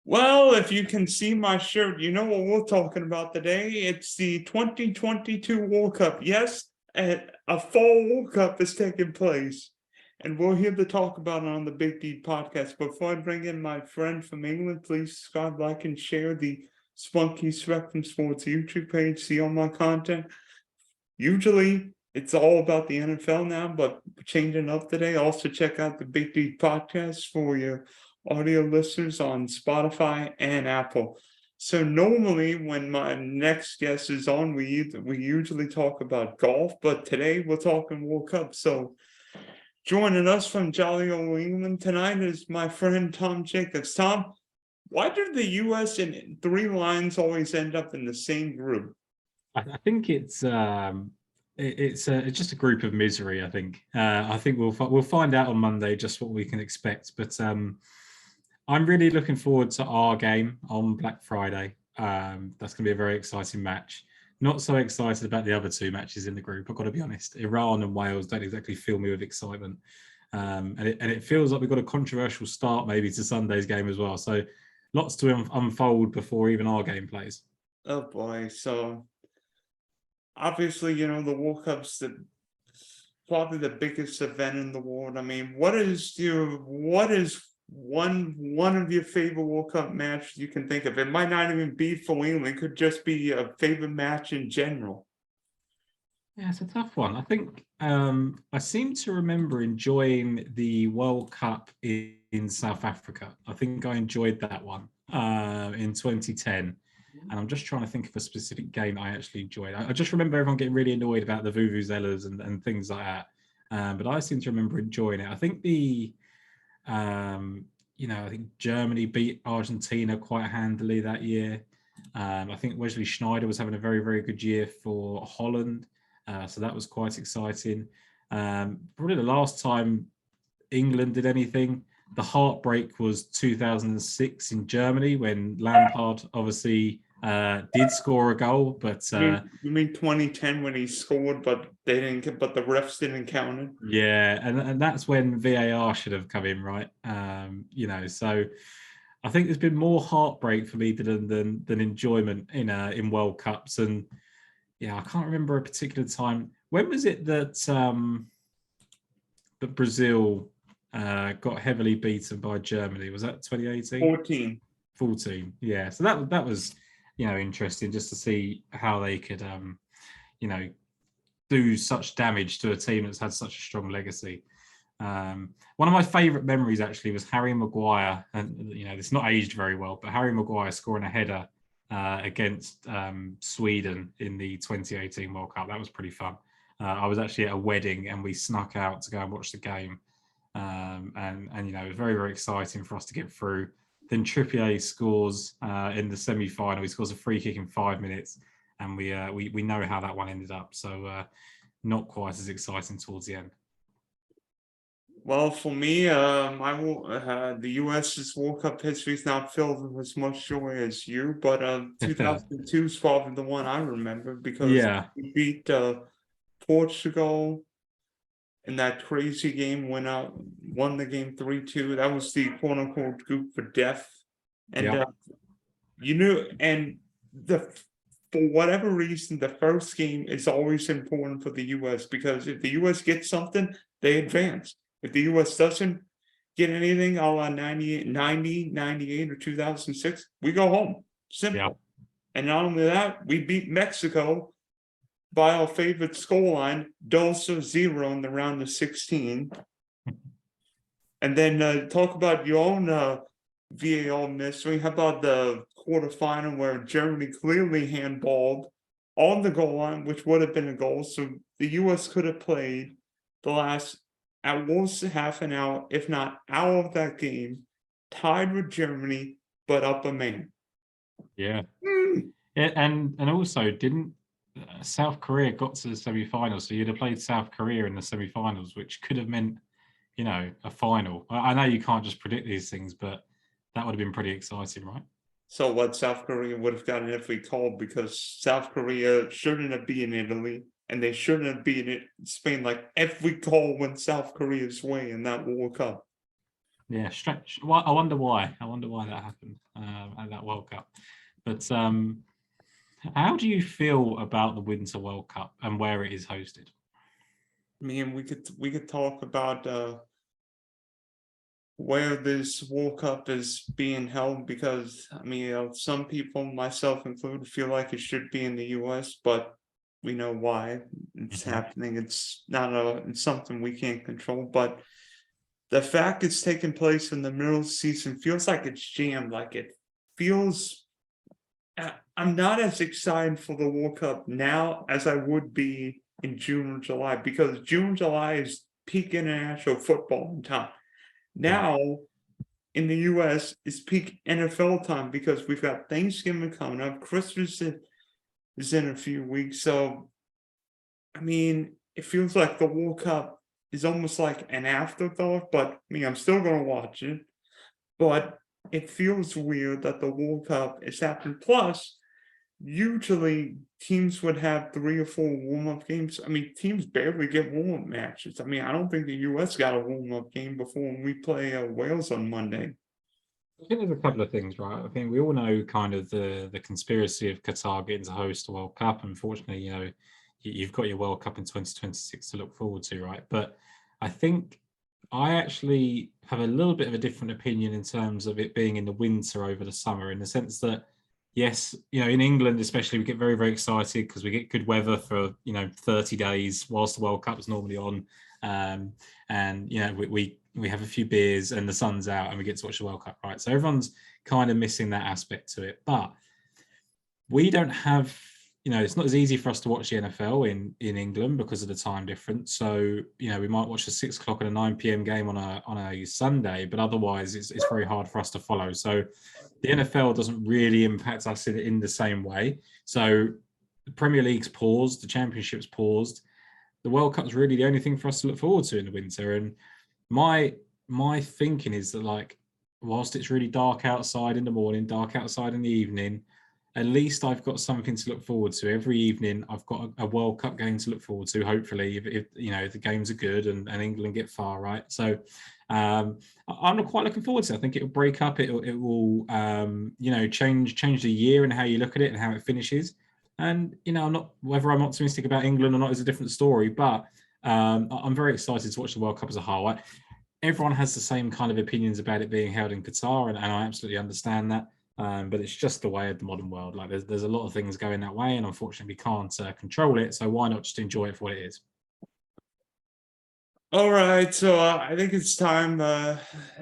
Well, if you can see my shirt, you know what we're talking about today. It's the 2022 World Cup. Yes, a fall World Cup is taking place. And we're here to talk about it on the Big D podcast. Before I bring in my friend from England, please subscribe, like, and share the Spunky Spectrum Sports YouTube page. See all my content. Usually it's all about the NFL now, but changing up today. Also check out the Big D podcast for your audio listeners on Spotify and Apple. So normally when my next guest is on, we usually talk about golf, but today we're talking World Cup. So joining us from jolly old England tonight is my friend Tom Jacobs. Tom, why do the US and three lions always end up in the same group? I think it's just a group of misery. I think we'll find out on Monday just what we can expect. But I'm really looking forward to our game on Black Friday. That's going to be a very exciting match. Not so excited about the other two matches in the group. I've got to be honest. Iran and Wales don't exactly fill me with excitement, and it feels like we've got a controversial start maybe to Sunday's game as well. So lots to unfold before even our game plays. Oh boy! So obviously, the World Cup's probably the biggest event in the world. I mean, what is one of your favorite World Cup matches you can think of? It might not even be for England; it could just be a favorite match in general. Yeah, it's a tough one. I think I seem to remember enjoying the World Cup in South Africa. I think I enjoyed that one in 2010. And I'm just trying to think of a specific game I actually enjoyed. I just remember everyone getting really annoyed about the vuvuzelas and things like that. But I seem to remember enjoying it. I think I think Germany beat Argentina quite handily that year. I think Wesley Sneijder was having a very, very good year for Holland. So that was quite exciting. Probably the last time England did anything, the heartbreak was 2006 in Germany when Lampard obviously did score a goal, but You mean 2010 when he scored, but but the refs didn't count it? Yeah, and that's when VAR should have come in, right? So I think there's been more heartbreak for me than enjoyment in World Cups, and yeah, I can't remember a particular time. When was it that that Brazil got heavily beaten by Germany? Was that 2018? 14. Yeah. So that was interesting just to see how they could do such damage to a team that's had such a strong legacy. One of my favourite memories actually was Harry Maguire, and it's not aged very well, but Harry Maguire scoring a header against Sweden in the 2018 World Cup. That was pretty fun. I was actually at a wedding and we snuck out to go and watch the game, and it was very, very exciting for us to get through. Then Trippier scores in the semi-final. He scores a free kick in 5 minutes, and we know how that one ended up. So not quite as exciting towards the end. Well, for me, the US's World Cup history is not filled with as much joy as you, but 2002 is probably the one I remember because we beat Portugal in that crazy game, won the game 3-2. That was the quote unquote group for death, and for whatever reason, the first game is always important for the US because if the US gets something, they advance. If the US doesn't get anything, a la 90, 98, or 2006, we go home. Simple. Yeah. And not only that, we beat Mexico by our favorite scoreline, 2-0 in the round of 16. And then talk about your own VAR mystery. How about the quarterfinal where Germany clearly handballed on the goal line, which would have been a goal. So the US could have played the last at most half an hour, if not hour of that game, tied with Germany, but up a man. Yeah. And also didn't South Korea got to the semi-finals, so you'd have played South Korea in the semi-finals, which could have meant, a final. I know you can't just predict these things, but that would have been pretty exciting, right? So what South Korea would have gotten every call because South Korea shouldn't have beaten Italy, and they shouldn't have beaten Spain. Like every call went South Korea's way in that World Cup. Yeah, stretch. Well, I wonder why. I wonder why that happened. that World Cup. But how do you feel about the Winter World Cup and where it is hosted? I mean, we could talk about where this World Cup is being held, because I mean, some people, myself included, feel like it should be in the US, but we know why it's happening. It's something we can't control, but the fact it's taking place in the middle of the season feels like it's jammed. Like it feels. I'm not as excited for the World Cup now as I would be in June or July, because June, July is peak international football time. Now, in the US, it's peak NFL time because we've got Thanksgiving coming up. Christmas is in a few weeks. So, I mean, it feels like the World Cup is almost like an afterthought, but I mean, I'm still going to watch it. But it feels weird that the World Cup is happening. Plus, usually teams would have 3 or 4 warm-up games. I mean, teams barely get warm-up matches. I mean, I don't think the US got a warm-up game before we play Wales on Monday. I think there's a couple of things, right? I think we all know kind of the conspiracy of Qatar getting to host a World Cup. Unfortunately, you know, you've got your World Cup in 2026 to look forward to, right? But I think I actually have a little bit of a different opinion in terms of it being in the winter over the summer, in the sense that, yes, you know, in England especially, we get very, very excited because we get good weather for, you know, 30 days whilst the World Cup is normally on. And, you know, we have a few beers and the sun's out and we get to watch the World Cup, right? So everyone's kind of missing that aspect to it. But we don't have, you know, it's not as easy for us to watch the NFL in England because of the time difference. So, you know, we might watch a 6 o'clock and a 9 p.m. game on a Sunday, but otherwise it's very hard for us to follow. So the NFL doesn't really impact us in the same way. So the Premier League's paused, the Championship's paused. The World Cup's really the only thing for us to look forward to in the winter. And my thinking is that, like, whilst it's really dark outside in the morning, dark outside in the evening, at least I've got something to look forward to. Every evening I've got a World Cup game to look forward to, hopefully, if you know, the games are good and England get far, right? So I'm quite looking forward to it. I think it'll break up, it will you know, change the year and how you look at it and how it finishes. And, you know, whether I'm optimistic about England or not is a different story, but I'm very excited to watch the World Cup as a whole. Everyone has the same kind of opinions about it being held in Qatar, and I absolutely understand that. But it's just the way of the modern world. Like there's a lot of things going that way, and unfortunately we can't control it. So why not just enjoy it for what it is? All right, so I think it's time,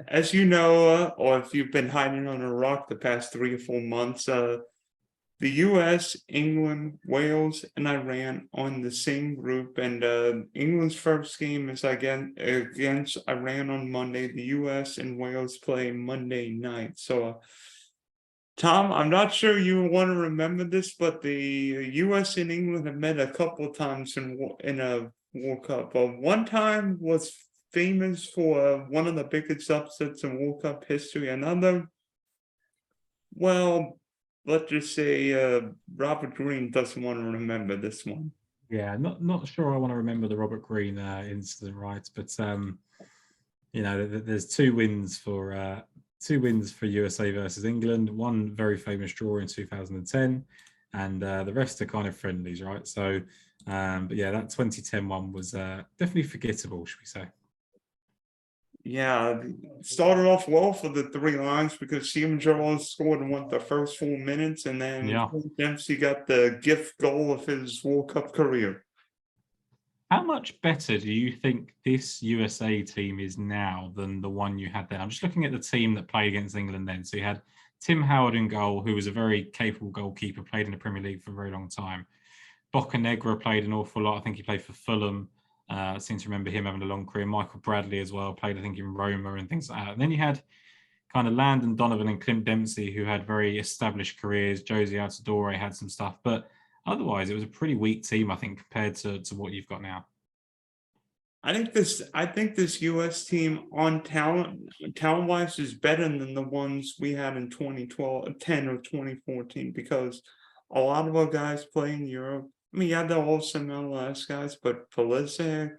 as you know, or if you've been hiding on a rock the past 3 or 4 months, the US, England, Wales, and Iran on the same group, and England's first game is again against Iran on Monday. The US and Wales play Monday night. So, Tom, I'm not sure you want to remember this, but the US and England have met a couple of times in a World Cup. One time was famous for one of the biggest upsets in World Cup history. Another, well, let's just say Robert Green doesn't want to remember this one. Yeah, not sure I want to remember the Robert Green incident, right? But you know, there's 2 wins for USA versus England. One very famous draw in 2010, and the rest are kind of friendlies, right? So, but yeah, that 2010 one was definitely forgettable, should we say? Yeah, started off well for the 3 Lions because Steven Gerrard scored in the first 4 minutes, and then Dempsey got the gift goal of his World Cup career. How much better do you think this USA team is now than the one you had then? I'm just looking at the team that played against England then. So you had Tim Howard in goal, who was a very capable goalkeeper, played in the Premier League for a very long time. Bocanegra played an awful lot. I think he played for Fulham. I seem to remember him having a long career. Michael Bradley as well, played, I think, in Roma and things like that. And then you had kind of Landon Donovan and Clint Dempsey, who had very established careers. Josie Altidore had some stuff. But otherwise, it was a pretty weak team, I think, compared to what you've got now. I think this US team on talent wise is better than the ones we had in 2012, 10 or 2014, because a lot of our guys play in Europe. I mean, yeah, they're also MLS guys, but Pulisic,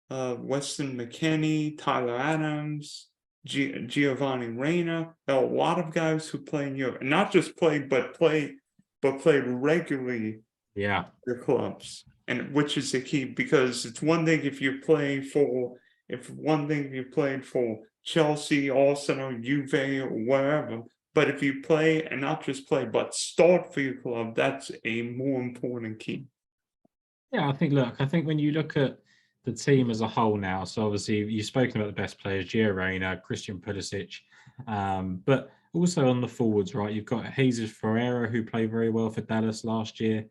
Weston McKennie, Tyler Adams, Giovanni Reina. There are a lot of guys who play in Europe, and not just play, but play regularly Yeah. their clubs, and which is the key, because it's one thing if you play for Chelsea, Arsenal, Juve, or wherever, but if you play and not just play but start for your club, that's a more important key. Yeah, I think when you look at the team as a whole now, so obviously you've spoken about the best players, Gio Reyna, Christian Pulisic, but also on the forwards, right? You've got Jesus Ferreira, who played very well for Dallas last year.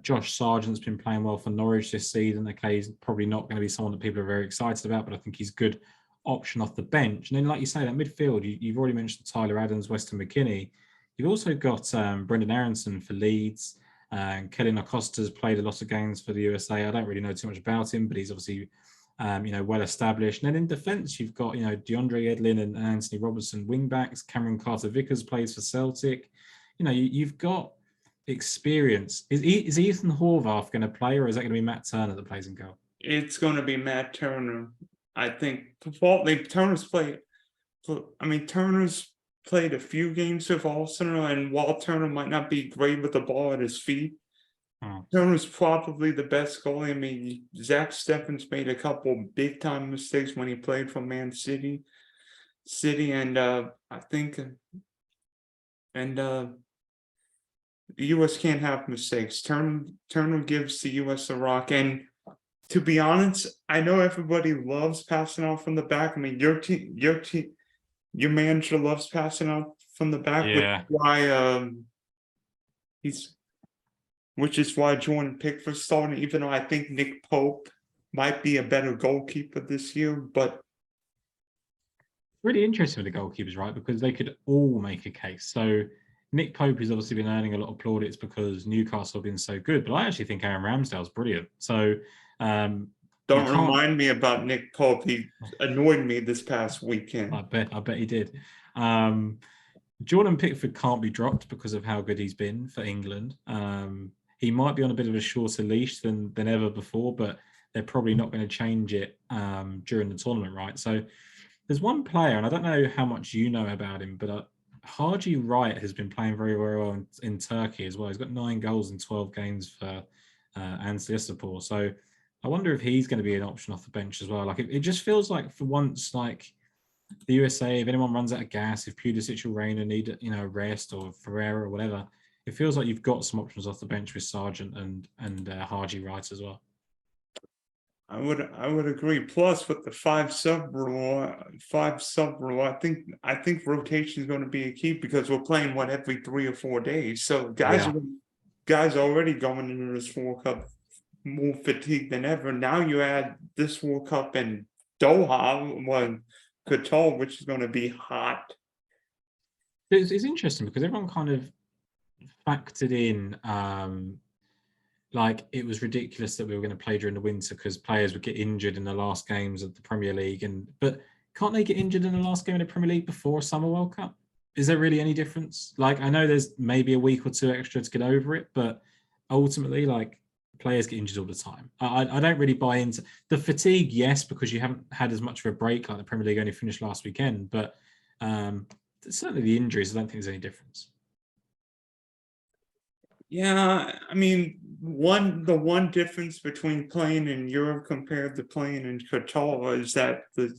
Josh Sargent's been playing well for Norwich this season. Okay, he's probably not going to be someone that people are very excited about, but I think he's a good option off the bench. And then, like you say, that midfield, you've already mentioned Tyler Adams, Weston McKennie. You've also got Brendan Aronson for Leeds. Kellen Acosta's played a lot of games for the USA. I don't really know too much about him, but he's obviously, well established. And then in defence, you've got, DeAndre Edlin and Anthony Robertson wing backs. Cameron Carter-Vickers plays for Celtic. You've got experience. Is Ethan Horvath going to play, or is that going to be Matt Turner that plays in goal? It's going to be Matt Turner. I think Turner's played. Turner's played a few games with Arsenal, and while Turner might not be great with the ball at his feet, Turner's probably the best goalie. Zach Steffens made a couple big time mistakes when he played for Man City, and I think, the U.S. can't have mistakes. Turner gives the U.S. a rock, and to be honest, I know everybody loves passing out from the back. Your manager loves passing out from the back, Yeah. which is why Jordan Pickford's starting, even though I think Nick Pope might be a better goalkeeper this year. But really interesting with the goalkeepers, right? Because they could all make a case. So Nick Pope has obviously been earning a lot of plaudits because Newcastle have been so good, but I actually think Aaron Ramsdale's brilliant. So don't remind me about Nick Pope. He annoyed me this past weekend. I bet he did. Jordan Pickford can't be dropped because of how good he's been for England. He might be on a bit of a shorter leash than ever before, but they're probably not going to change it during the tournament, right? So there's one player, and I don't know how much you know about him, but Haji Wright has been playing very, very well in Turkey as well. He's got 9 goals in 12 games for Antalyaspor. So I wonder if he's going to be an option off the bench as well. Like it just feels like for once, like the USA, if anyone runs out of gas, if Pulisic or Reina need a rest, or Ferreira or whatever, it feels like you've got some options off the bench with Sargent and Haji Wright as well. I would agree. Plus, with the five sub rule, I think rotation is going to be a key, because we're playing every 3 or 4 days. So guys are already going into this World Cup more fatigued than ever. Now you add this World Cup in Doha, Qatar, which is going to be hot. It's interesting because everyone kind of factored in like it was ridiculous that we were going to play during the winter because players would get injured in the last games of the Premier League. But can't they get injured in the last game of the Premier League before a Summer World Cup? Is there really any difference? Like, I know there's maybe a week or 2 extra to get over it, but ultimately, like, players get injured all the time. I don't really buy into the fatigue, yes, because you haven't had as much of a break, like the Premier League only finished last weekend, but certainly the injuries, I don't think there's any difference. Yeah, the one difference between playing in Europe compared to playing in Qatar is that the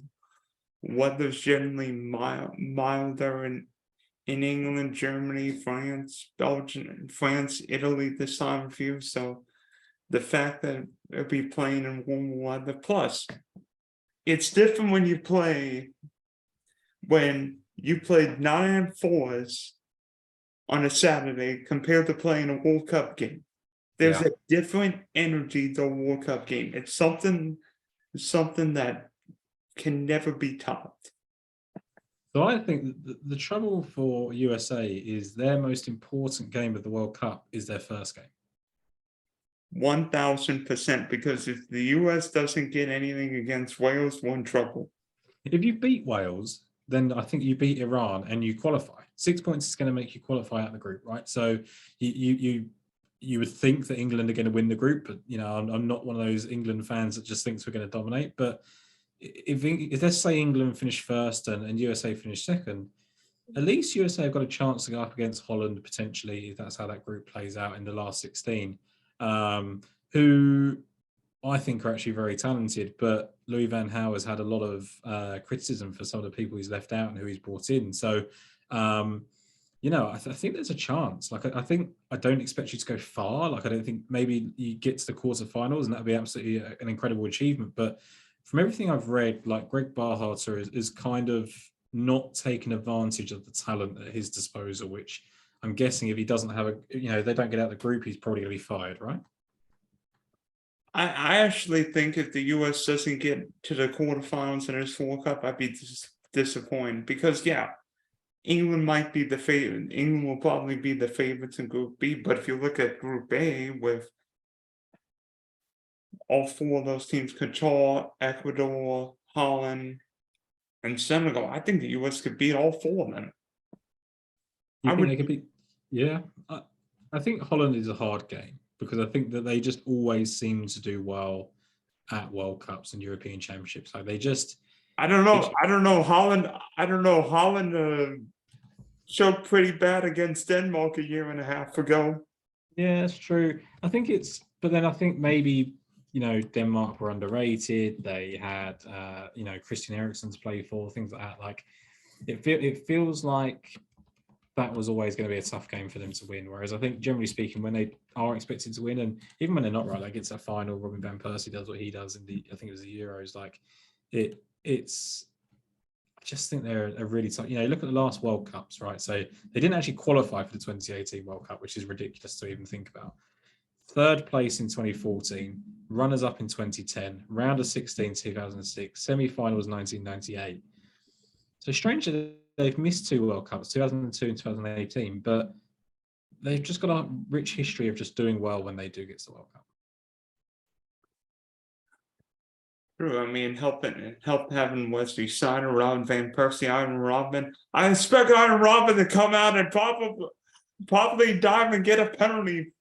weather's generally milder in England, Germany, France, Belgium, Italy this time of year. So the fact that it'll be playing in warm weather, plus it's different when you play 9-4s on a Saturday compared to playing a World Cup game. There's a different energy to a World Cup game. It's something that can never be topped. So I think the trouble for USA is their most important game of the World Cup is their first game. 1000%, because if the US doesn't get anything against Wales, we're in trouble. If you beat Wales, then I think you beat Iran and you qualify. 6 points is going to make you qualify out of the group, right? So you would think that England are going to win the group, but I'm not one of those England fans that just thinks we're going to dominate. But if let's say England finish first and USA finish second, at least USA have got a chance to go up against Holland potentially, if that's how that group plays out in the last 16, who I think are actually very talented. But Louis van Gaal has had a lot of criticism for some of the people he's left out and who he's brought in. So, I think there's a chance. Like, I think I don't expect you to go far. Like, I don't think maybe you get to the quarterfinals and that'd be absolutely an incredible achievement. But from everything I've read, like Greg Barharter is kind of not taking advantage of the talent at his disposal, which I'm guessing if he doesn't have they don't get out of the group, he's probably going to be fired, right? I actually think if the US doesn't get to the quarterfinals in this World Cup, I'd be disappointed because, yeah, England might be the favorite. England will probably be the favorites in Group B. But if you look at Group A with all four of those teams, Qatar, Ecuador, Holland, and Senegal, I think the US could beat all four of them. You think they could beat? Yeah. I think Holland is a hard game because I think that they just always seem to do well at World Cups and European Championships. Like I don't know. Holland showed pretty bad against Denmark a year and a half ago. Yeah, that's true. But then I think maybe, Denmark were underrated. They had, Christian Eriksen to play for, things like that. Like, it feels like that was always going to be a tough game for them to win. Whereas I think, generally speaking, when they are expected to win, and even when they're not, right, like it's a final, Robin van Persie does what he does in I think it was the Euros. Like, it's. I just think they're a really tough. Look at the last World Cups, right? So they didn't actually qualify for the 2018 World Cup, which is ridiculous to even think about. Third place in 2014, runners-up in 2010, round of 16 2006, semi-finals 1998. So strange that they've missed two World Cups, 2002 and 2018, but they've just got a rich history of just doing well when they do get to the World Cup. True. I mean, help having Wesley Sneijder, Robin van Persie, Iron Robin. I expect Iron Robin to come out and probably dive and get a penalty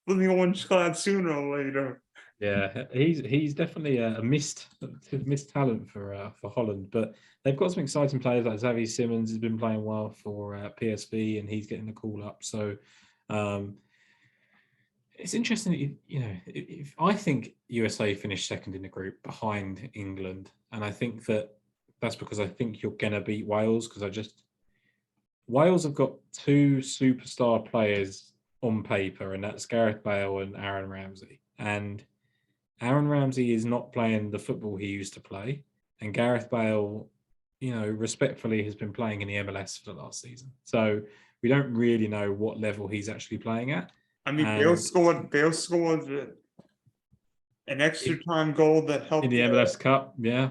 for the orange clad sooner or later. Yeah, he's definitely a missed talent for Holland, but they've got some exciting players like Xavi Simons has been playing well for PSV and he's getting the call up. So it's interesting. If I think USA finished second in the group behind England, and I think that's because I think you're gonna beat Wales because Wales have got two superstar players on paper, and that's Gareth Bale and Aaron Ramsey. And Aaron Ramsey is not playing the football he used to play, and Gareth Bale, respectfully, has been playing in the MLS for the last season. So we don't really know what level he's actually playing at. I mean, Bale scored an extra time goal that helped in the MLS Cup. Yeah,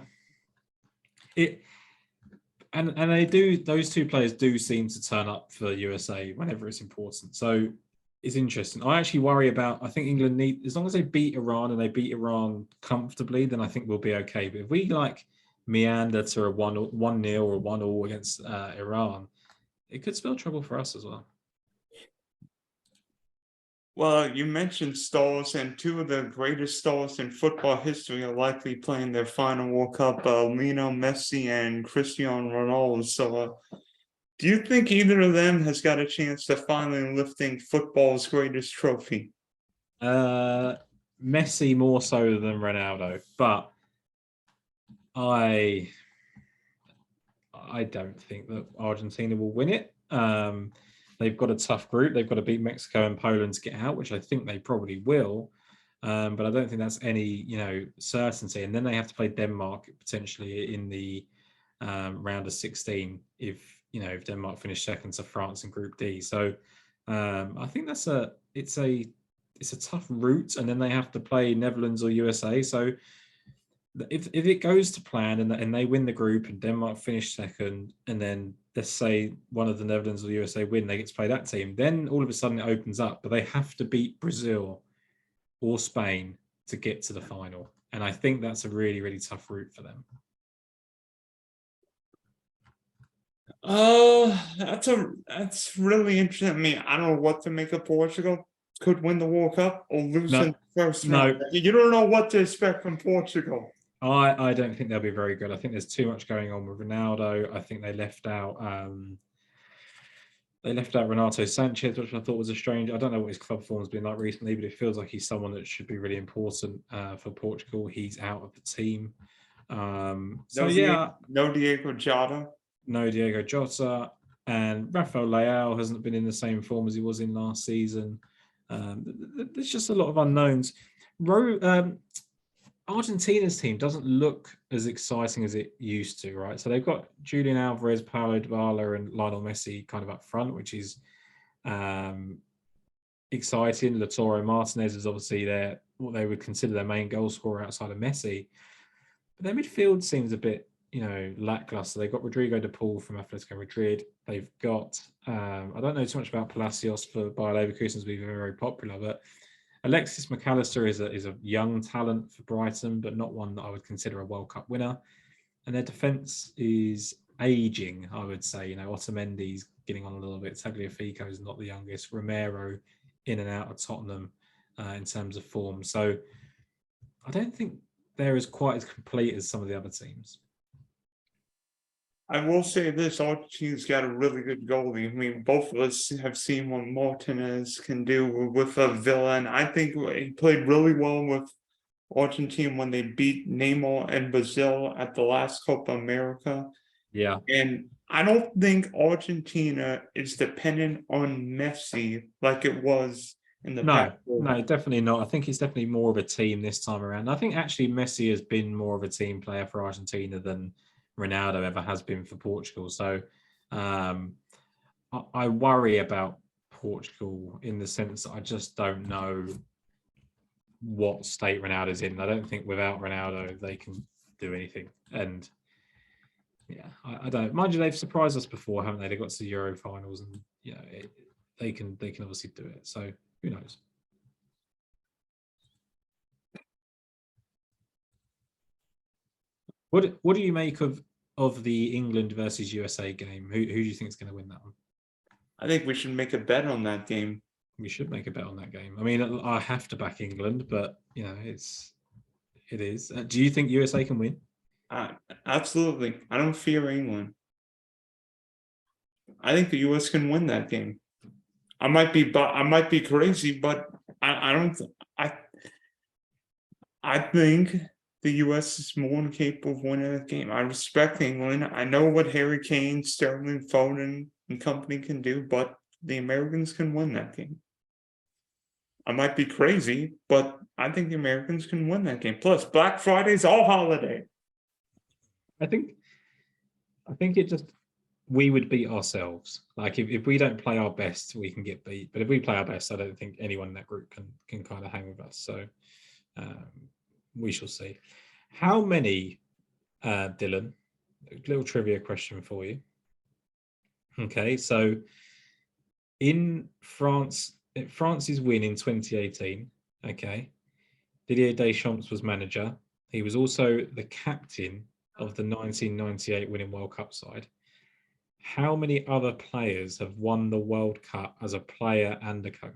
and those two players do seem to turn up for USA whenever it's important. So it's interesting. I actually worry I think England as long as they beat Iran and they beat Iran comfortably, then I think we'll be okay. But if we meander to a 1-0 or 1-1 against Iran, it could spell trouble for us as well. Well, you mentioned stars, and two of the greatest stars in football history are likely playing their final World Cup, Lionel Messi and Cristiano Ronaldo. So, do you think either of them has got a chance to finally lifting football's greatest trophy? Messi more so than Ronaldo, but I don't think that Argentina will win it. They've got a tough group. They've got to beat Mexico and Poland to get out, which I think they probably will. But I don't think that's any, certainty. And then they have to play Denmark potentially in the round of 16 if Denmark finish second to France in Group D. So I think it's a tough route. And then they have to play Netherlands or USA. So if it goes to plan and they win the group and Denmark finish second, and then let's say one of the Netherlands or the USA win, they get to play that team, then all of a sudden it opens up. But they have to beat Brazil or Spain to get to the final. And I think that's a really, really tough route for them. That's really interesting. I mean, I don't know what to make of Portugal. Could win the World Cup or lose in the first round. You don't know what to expect from Portugal. I don't think they'll be very good. I think there's too much going on with Ronaldo. I think they left out Renato Sanchez, which I thought was a strange. I don't know what his club form's been like recently, but it feels like he's someone that should be really important for Portugal. He's out of the team. No Diego Jota. No Diego Jota, and Rafael Leao hasn't been in the same form as he was in last season. There's just a lot of unknowns. Argentina's team doesn't look as exciting as it used to, right? So they've got Julian Alvarez, Paulo Dybala, and Lionel Messi kind of up front, which is exciting. Lautaro Martinez is obviously what they would consider their main goal scorer outside of Messi. But their midfield seems a bit, lackluster. They've got Rodrigo de Paul from Atletico Madrid. They've got, I don't know too much about Palacios for Bayer Leverkusen to be very, very popular, but Alexis McAllister is a young talent for Brighton, but not one that I would consider a World Cup winner. And their defence is aging, I would say. Otamendi's getting on a little bit. Tagliafico is not the youngest. Romero in and out of Tottenham in terms of form. So I don't think they're as quite as complete as some of the other teams. I will say this, Argentina's got a really good goalie. I mean, both of us have seen what Martinez can do with a villain. I think he played really well with Argentina when they beat Neymar and Brazil at the last Copa America. Yeah. And I don't think Argentina is dependent on Messi like it was in the past. No, definitely not. I think it's definitely more of a team this time around. I think actually Messi has been more of a team player for Argentina than Ronaldo ever has been for Portugal. So I worry about Portugal in the sense that I just don't know what state Ronaldo's in. I don't think without Ronaldo they can do anything. And yeah, I don't. Mind you, they've surprised us before, haven't they? They got to the Euro finals, and they can obviously do it. So who knows? What do you make of the England versus USA game? Who do you think is going to win that one? I think we should make a bet on that game. We should make a bet on that game. I mean, I have to back England, but it is. Do you think USA can win? Absolutely. I don't fear England. I think the US can win that game. I might be crazy, but I don't. I think the US is more than capable of winning that game. I respect England. I know what Harry Kane, Sterling, Foden, and company can do, but the Americans can win that game. I might be crazy, but I think the Americans can win that game. Plus, Black Friday's all holiday. I think it just we would beat ourselves. Like if we don't play our best, we can get beat. But if we play our best, I don't think anyone in that group can kind of hang with us. So we shall see. How many, Dylan? A little trivia question for you. Okay, so in France's win in 2018, okay, Didier Deschamps was manager. He was also the captain of the 1998 winning World Cup side. How many other players have won the World Cup as a player and a coach?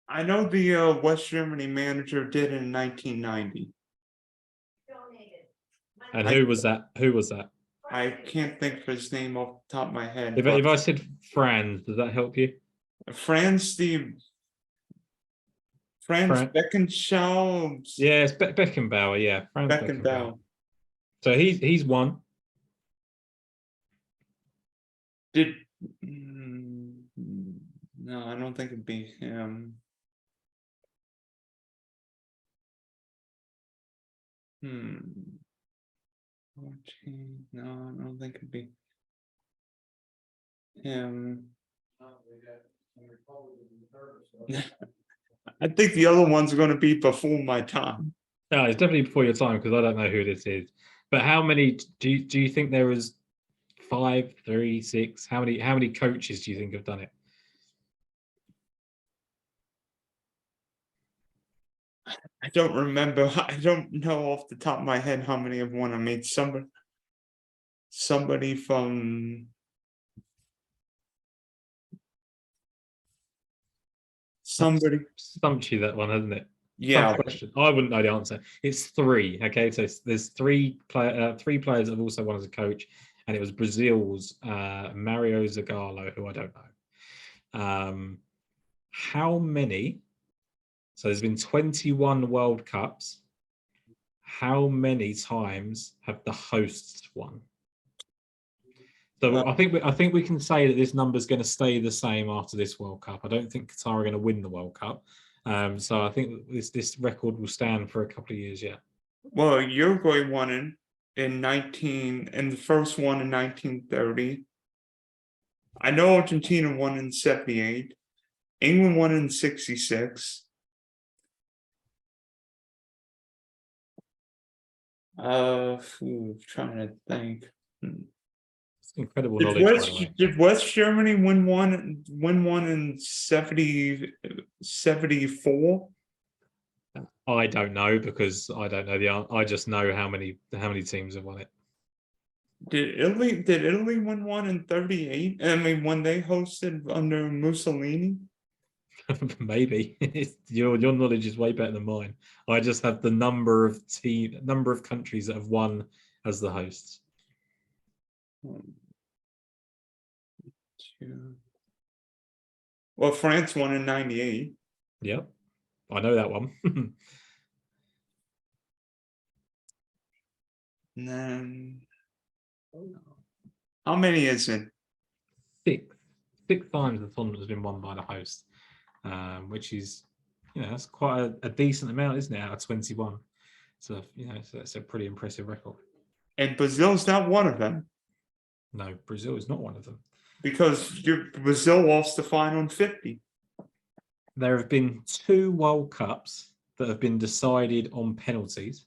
I know the West Germany manager did in 1990. And who was that? I can't think of his name off the top of my head. If I said Franz, does that help you? Franz Beckenbauer. Yeah, it's Beckenbauer. Yeah, Franz Beckenbauer. So he's won. No, I don't think it'd be him. No, I don't think it'd be him. I think the other one's going to be before my time. No, it's definitely before your time because I don't know who this is. But how many do you think there was? 5, 3, 6? How many coaches do you think have done it? I don't remember. I don't know off the top of my head how many have won. I mean, somebody from Stumped you that one, hasn't it? Yeah. Tough question. I wouldn't know the answer. It's three. Okay, so there's three players that have also won as a coach, and it was Brazil's Mario Zagallo, who I don't know. How many? So there's been 21 World Cups. How many times have the hosts won? So I think we can say that this number is going to stay the same after this World Cup. I don't think Qatar are going to win the World Cup. So I think this record will stand for a couple of years. Yeah. Well, Uruguay won in the first one in 1930. I know Argentina won in 78. England won in 66. Trying to think. It's incredible knowledge, by the way. Did West Germany win one in 74? I don't know because I don't know the answer. I just know how many teams have won it. Did Italy win one in 38? I mean, when they hosted under Mussolini? Maybe your knowledge is way better than mine. I just have the number of countries that have won as the hosts. Well, France won in 98. Yep, I know that one. And then, how many is it? Six times the tournament has been won by the host, which is, that's quite a decent amount, isn't it, out of 21? So, so that's a pretty impressive record. And Brazil's not one of them. No, Brazil is not one of them. Because Brazil lost the final in 50. There have been 2 World Cups that have been decided on penalties.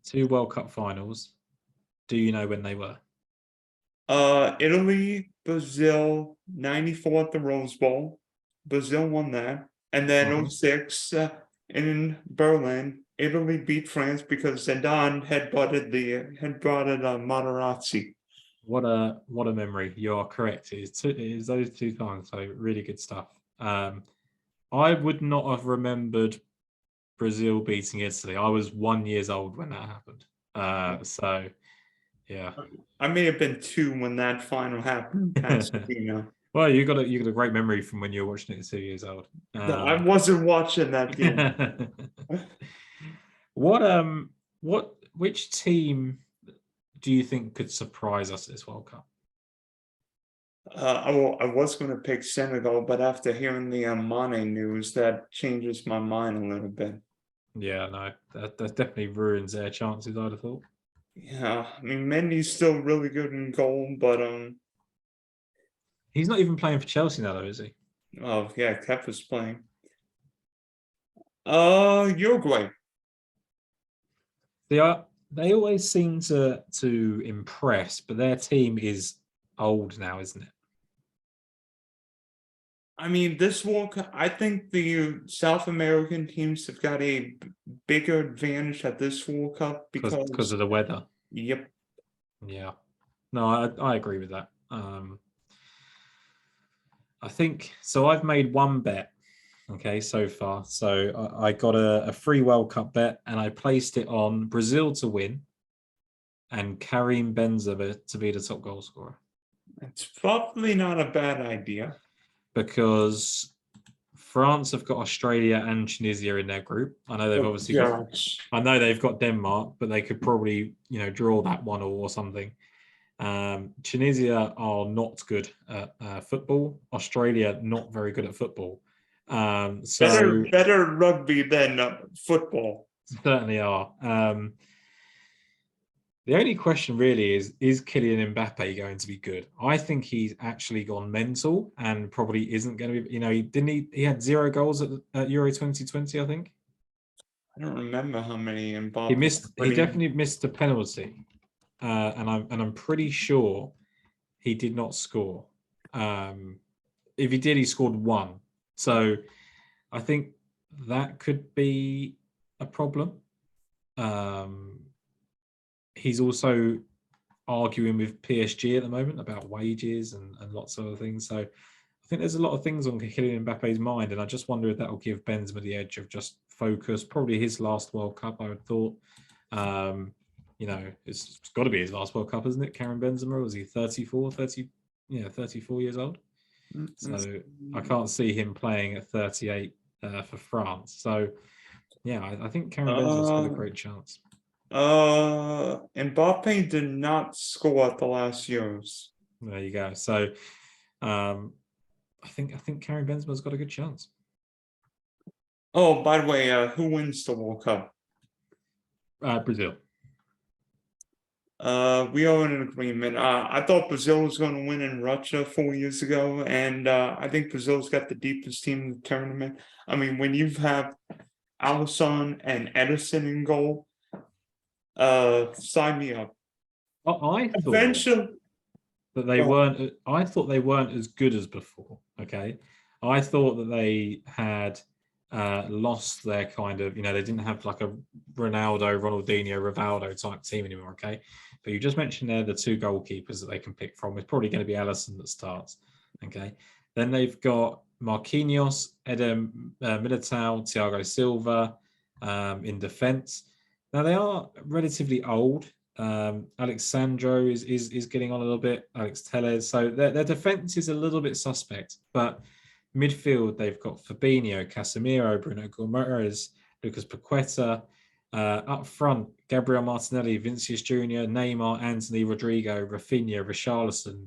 2 World Cup finals. Do you know when they were? Italy, Brazil, 94 at the Rose Bowl. Brazil won that. And then 06 in Berlin, Italy beat France because Zidane headbutted Materazzi. What a memory. You are correct. It is those 2 times. So really good stuff. I would not have remembered Brazil beating Italy. I was 1 year old when that happened. So yeah. I may have been 2 when that final happened. Well, you got a great memory from when you were watching it at 2 years old. No, I wasn't watching that game. Which team do you think could surprise us at this World Cup? I was going to pick Senegal, but after hearing the Mane news, that changes my mind a little bit. Yeah, no, that definitely ruins their chances, I'd have thought. Yeah, I mean, Mendy's still really good in goal, but he's not even playing for Chelsea now, though, is he? Oh yeah, Kep was playing. Uruguay. They always seem to impress, but their team is old now, isn't it? I mean, this World Cup, I think the South American teams have got a bigger advantage at this World Cup because of the weather. Yep. Yeah. No, I agree with that. I think so. I've made one bet, okay, so far. So I got a free World Cup bet, and I placed it on Brazil to win and Karim Benzema to be the top goal scorer. It's probably not a bad idea. Because France have got Australia and Tunisia in their group. I know they've obviously got Denmark, but they could probably, draw that one or something. Tunisia are not good at football. Australia not very good at football. So better rugby than football. Certainly are. The only question really is Kylian Mbappe going to be good? I think he's actually gone mental and probably isn't going to be, he had 0 goals at Euro 2020, I think. I don't remember how many Mbappe. He definitely missed a penalty. And I'm pretty sure he did not score. If he did, he scored 1. So I think that could be a problem. He's also arguing with PSG at the moment about wages and lots of other things. So I think there's a lot of things on Kylian Mbappe's mind, and I just wonder if that will give Benzema the edge of just focus. Probably his last World Cup, I would thought. You know, it's got to be his last World Cup, isn't it? Karim Benzema, was he 34, 34 years old? So I can't see him playing at 38 for France. So yeah, I think Karim Benzema's got a great chance. Mbappe did not score at the last Euros. There you go. So I think Karim Benzema's got a good chance. Oh, by the way, who wins the World Cup? Brazil. We are in agreement. I thought Brazil was going to win in Russia 4 years ago, and I think Brazil's got the deepest team in the tournament. I mean, when you have Alisson and Edison in goal, sign me up. I thought Eventually, that they weren't. I thought they weren't as good as before. Okay, I thought that they had lost their kind of, they didn't have like a Ronaldo, Ronaldinho, Rivaldo type team anymore. Okay, but you just mentioned there the two goalkeepers that they can pick from. It's probably going to be Alisson that starts. Okay, then they've got Marquinhos, Eder Militao, Thiago Silva in defence. Now they are relatively old. Alexandro is getting on a little bit. Alex Telles, so their defense is a little bit suspect. But midfield, they've got Fabinho, Casemiro, Bruno Guimaraes, Lucas Paqueta. Up front, Gabriel Martinelli, Vinicius Junior, Neymar, Anthony, Rodrigo, Rafinha, Richarlison,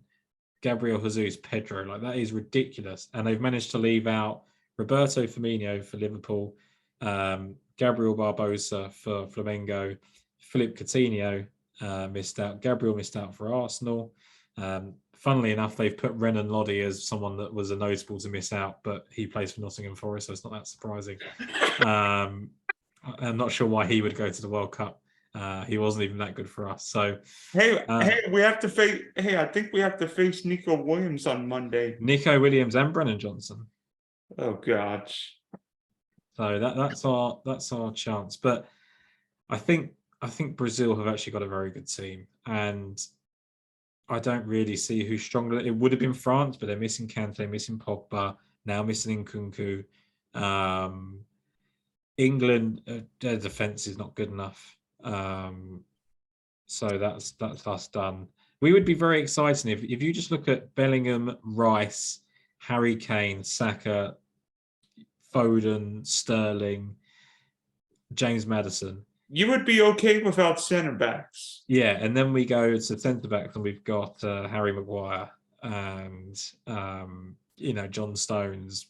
Gabriel Jesus, Pedro. Like, that is ridiculous. And they've managed to leave out Roberto Firmino for Liverpool, Gabriel Barbosa for Flamengo, Philippe Coutinho missed out. Gabriel missed out for Arsenal. Funnily enough, they've put Renan Lodi as someone that was a notable to miss out, but he plays for Nottingham Forest, so it's not that surprising. I'm not sure why he would go to the World Cup. He wasn't even that good for us. So hey, we have to face. Hey, I think we have to face Nico Williams on Monday. Nico Williams and Brennan Johnson. Oh gosh. So that's our chance. But I think Brazil have actually got a very good team, and I don't really see who's stronger. It would have been France, but they're missing Kante, missing Pogba, now missing Nkunku. England, their defense is not good enough. So that's us done. We would be very exciting if you just look at Bellingham, Rice, Harry Kane, Saka, Foden, Sterling, James Maddison. You would be okay without center backs. Yeah, and then we go to centre backs, and we've got Harry Maguire and John Stones.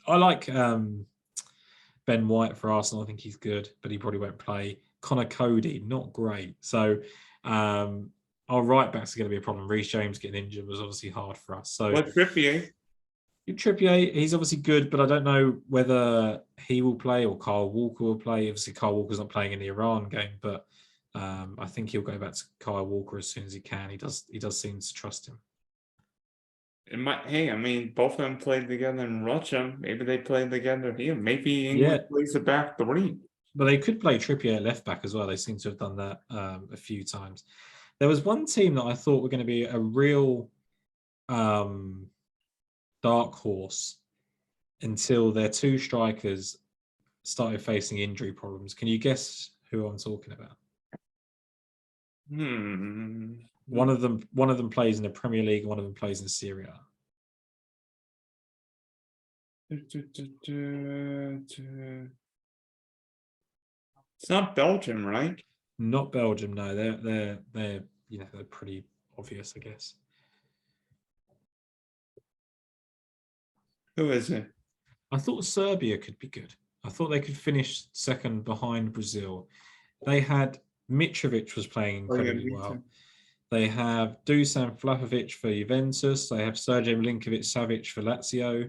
I like Ben White for Arsenal. I think he's good, but he probably won't play. Connor Cody, not great. So our right backs are going to be a problem. Reece James getting injured was obviously hard for us. So what Trippier? Trippier, he's obviously good, but I don't know whether he will play or Kyle Walker will play. Obviously, Kyle Walker's not playing in the Iran game, but I think he'll go back to Kyle Walker as soon as he can. He does seem to trust him. Hey, I mean, both of them played together in Russia. Maybe they played together here. Maybe England plays a back three. But they could play Trippier at left back as well. They seem to have done that a few times. There was one team that I thought were going to be a real dark horse until their two strikers started facing injury problems. Can you guess who I'm talking about? One of them plays in the Premier League, one of them plays in Serie A. It's not Belgium, right? Not Belgium, no. They're pretty obvious, I guess. Who is it? I thought Serbia could be good. I thought they could finish second behind Brazil. They had Mitrovic was playing incredibly well. They have Dusan Vlahovic for Juventus. They have Sergej Milinkovic-Savic for Lazio.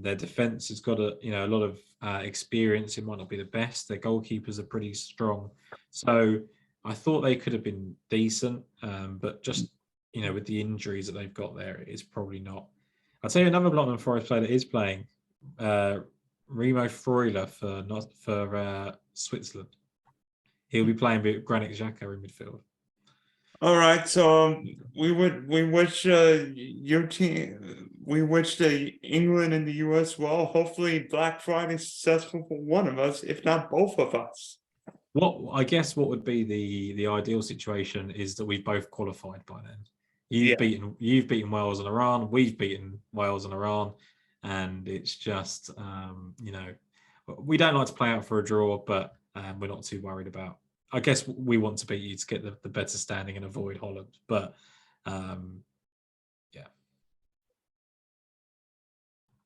Their defense has got a lot of experience. It might not be the best. Their goalkeepers are pretty strong. So I thought they could have been decent, but just with the injuries that they've got there, it's probably not. I'll tell you another Nottingham Forest player that is playing, Remo Freuler for Switzerland. He'll be playing with Granit Xhaka in midfield. All right, so we wish your team, we wish the England and the US well. Hopefully, Black Friday successful for one of us, if not both of us. What would be the ideal situation is that we've both qualified by then. Yeah. You've beaten Wales and Iran, we've beaten Wales and Iran, and it's just we don't like to play out for a draw, but we're not too worried about. I guess we want to beat you to get the better standing and avoid Holland, but